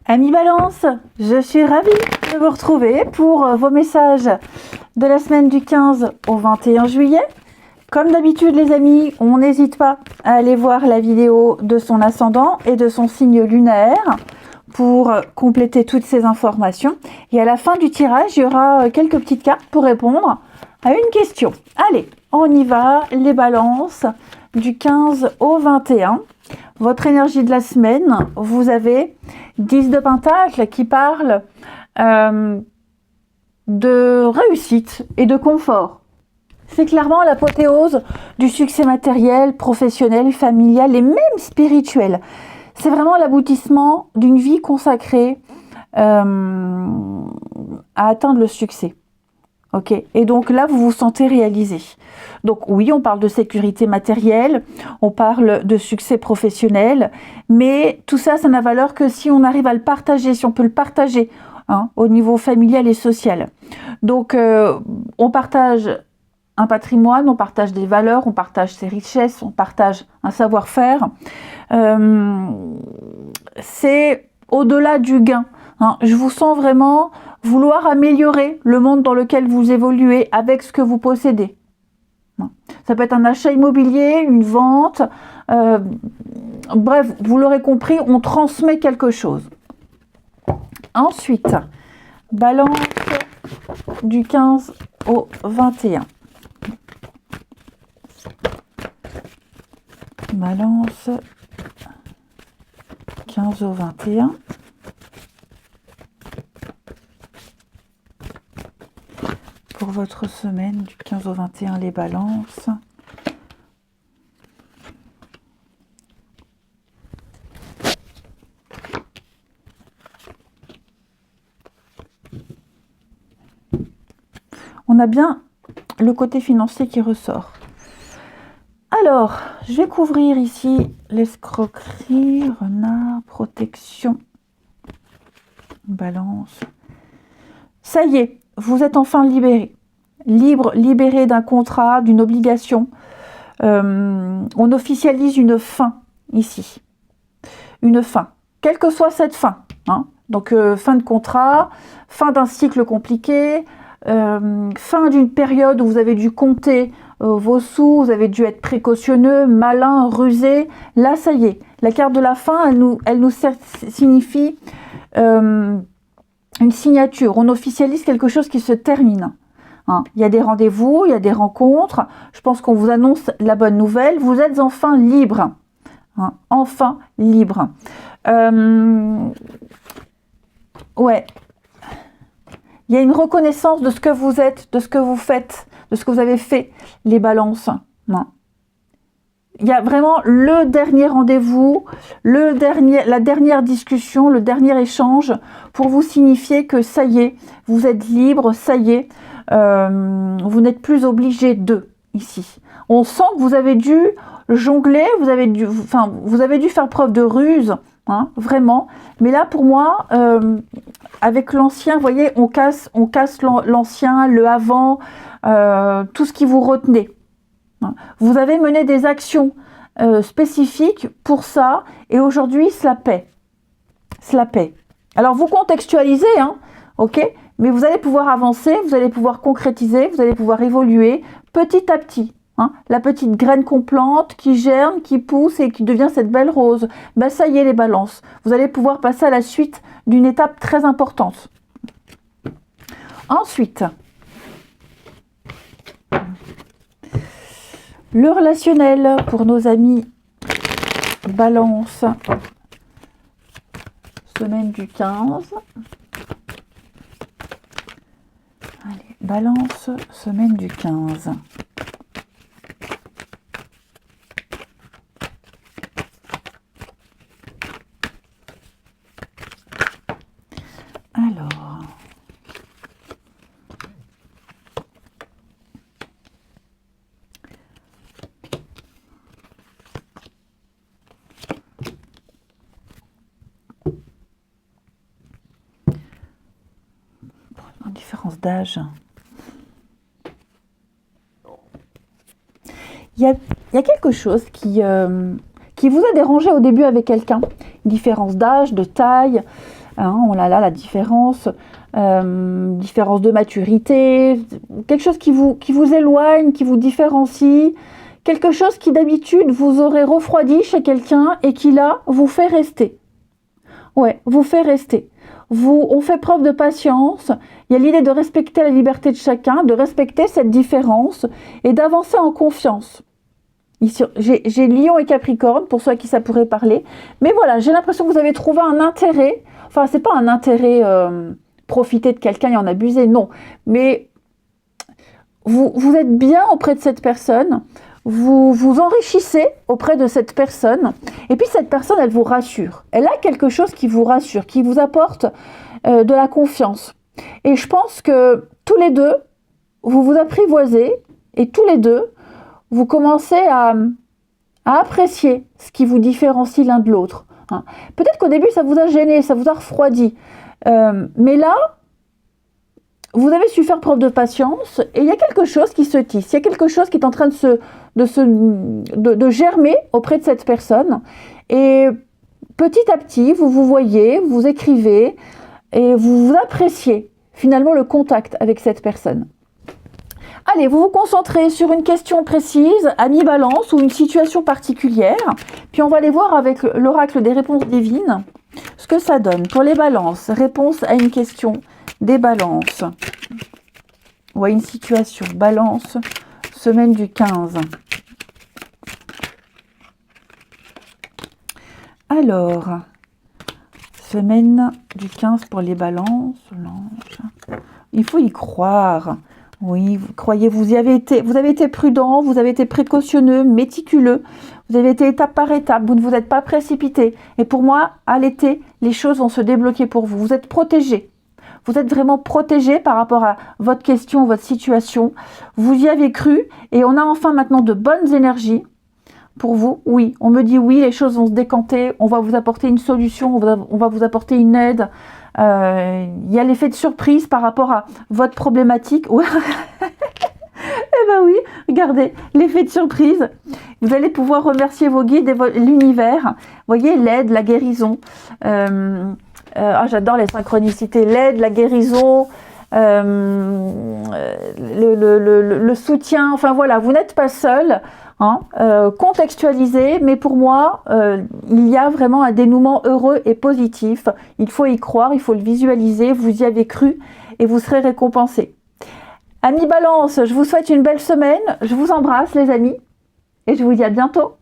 Amis Balance, je suis ravie de vous retrouver pour vos messages de la semaine du 15 au 21 juillet. Comme d'habitude les amis, on n'hésite pas à aller voir la vidéo de son ascendant et de son signe lunaire pour compléter toutes ces informations. Et à la fin du tirage, il y aura quelques petites cartes pour répondre à une question. Allez, on y va, les balances du 15 au 21. Votre énergie de la semaine, vous avez 10 de Pentacle qui parle de réussite et de confort. C'est clairement l'apothéose du succès matériel, professionnel, familial et même spirituel. C'est vraiment l'aboutissement d'une vie consacrée à atteindre le succès. Ok, et donc là, vous vous sentez réalisé. Donc oui, on parle de sécurité matérielle, on parle de succès professionnel, mais tout ça, ça n'a valeur que si on arrive à le partager, si on peut le partager au niveau familial et social. Donc, on partage un patrimoine, on partage des valeurs, on partage ses richesses, on partage un savoir-faire. C'est au-delà du gain. Je vous sens vraiment vouloir améliorer le monde dans lequel vous évoluez avec ce que vous possédez. Ça peut être un achat immobilier, une vente, bref, vous l'aurez compris, on transmet quelque chose. Ensuite, balance du 15 au 21. Balance 15 au 21. Pour votre semaine du 15 au 21, les balances. On a bien le côté financier qui ressort. Alors, je vais couvrir ici l'escroquerie, renard, protection, balance. Ça y est, vous êtes enfin libéré. Libéré d'un contrat, d'une obligation. On officialise une fin ici. Une fin. Quelle que soit cette fin. Donc, fin de contrat, fin d'un cycle compliqué, fin d'une période où vous avez dû compter vos sous, vous avez dû être précautionneux, malin, rusé. Là, ça y est. La carte de la fin, elle nous signifie une signature. On officialise quelque chose qui se termine. Il y a des rendez-vous, il y a des rencontres. Je pense qu'on vous annonce la bonne nouvelle. Vous êtes enfin libre. Enfin libre. Ouais. Il y a une reconnaissance de ce que vous êtes, de ce que vous faites, de ce que vous avez fait, les balances. Il y a vraiment le dernier rendez-vous, la dernière discussion, le dernier échange pour vous signifier que ça y est, vous êtes libre, ça y est, vous n'êtes plus obligé de, ici. On sent que vous avez dû jongler, vous avez dû faire preuve de ruse, vraiment. Mais là, pour moi, avec l'ancien, vous voyez, on casse l'ancien, le avant, tout ce qui vous retenait. Vous avez mené des actions spécifiques pour ça, et aujourd'hui, cela paie. Cela paie. Alors, vous contextualisez, ok, mais vous allez pouvoir avancer, vous allez pouvoir concrétiser, vous allez pouvoir évoluer petit à petit. La petite graine qu'on plante, qui germe, qui pousse et qui devient cette belle rose. Ben, ça y est, les balances. Vous allez pouvoir passer à la suite d'une étape très importante. Ensuite, le relationnel pour nos amis balance. Semaine du 15. Allez, balance, semaine du 15. Alors, en différence d'âge, il y a quelque chose qui vous a dérangé au début avec quelqu'un, une différence d'âge, de taille. Hein, on a là la différence, différence de maturité, quelque chose qui vous éloigne, qui vous différencie, quelque chose qui d'habitude vous aurait refroidi chez quelqu'un et qui là vous fait rester. Ouais, vous fait rester. On fait preuve de patience. Il y a l'idée de respecter la liberté de chacun, de respecter cette différence et d'avancer en confiance. Ici, j'ai Lion et Capricorne, pour ceux à qui ça pourrait parler. Mais voilà, j'ai l'impression que vous avez trouvé un intérêt. Enfin, c'est pas un intérêt profiter de quelqu'un et en abuser, non. Mais vous êtes bien auprès de cette personne. Vous vous enrichissez auprès de cette personne. Et puis cette personne, elle vous rassure. Elle a quelque chose qui vous rassure, qui vous apporte de la confiance. Et je pense que tous les deux, vous vous apprivoisez et tous les deux, vous commencez à apprécier ce qui vous différencie l'un de l'autre. Hein. Peut-être qu'au début, ça vous a gêné, ça vous a refroidi. Mais là, vous avez su faire preuve de patience et il y a quelque chose qui se tisse. Il y a quelque chose qui est en train de germer auprès de cette personne. Et petit à petit, vous vous voyez, vous écrivez et vous appréciez finalement le contact avec cette personne. Allez, vous vous concentrez sur une question précise, ami balance ou une situation particulière. Puis on va aller voir avec l'oracle des réponses divines ce que ça donne. Pour les balances, réponse à une question des balances. Ou à une situation. Balance, semaine du 15. Alors, semaine du 15 pour les balances. Il faut y croire. Oui, vous croyez, vous avez été prudent, vous avez été précautionneux, méticuleux, vous avez été étape par étape, vous ne vous êtes pas précipité. Et pour moi, à l'été, les choses vont se débloquer pour vous. Vous êtes protégé. Vous êtes vraiment protégé par rapport à votre question, votre situation. Vous y avez cru et on a enfin maintenant de bonnes énergies pour vous. Oui, on me dit oui, les choses vont se décanter, on va vous apporter une solution, on va vous apporter une aide. Il y a l'effet de surprise par rapport à votre problématique. Ouais. Eh ben oui, regardez, l'effet de surprise. Vous allez pouvoir remercier vos guides et l'univers. Vous voyez, l'aide, la guérison. J'adore les synchronicités. L'aide, la guérison, le soutien. Enfin voilà, vous n'êtes pas seul. Hein, contextualisé, mais pour moi, il y a vraiment un dénouement heureux et positif. Il faut y croire, il faut le visualiser, vous y avez cru et vous serez récompensé. Amis Balance, je vous souhaite une belle semaine, je vous embrasse les amis et je vous dis à bientôt.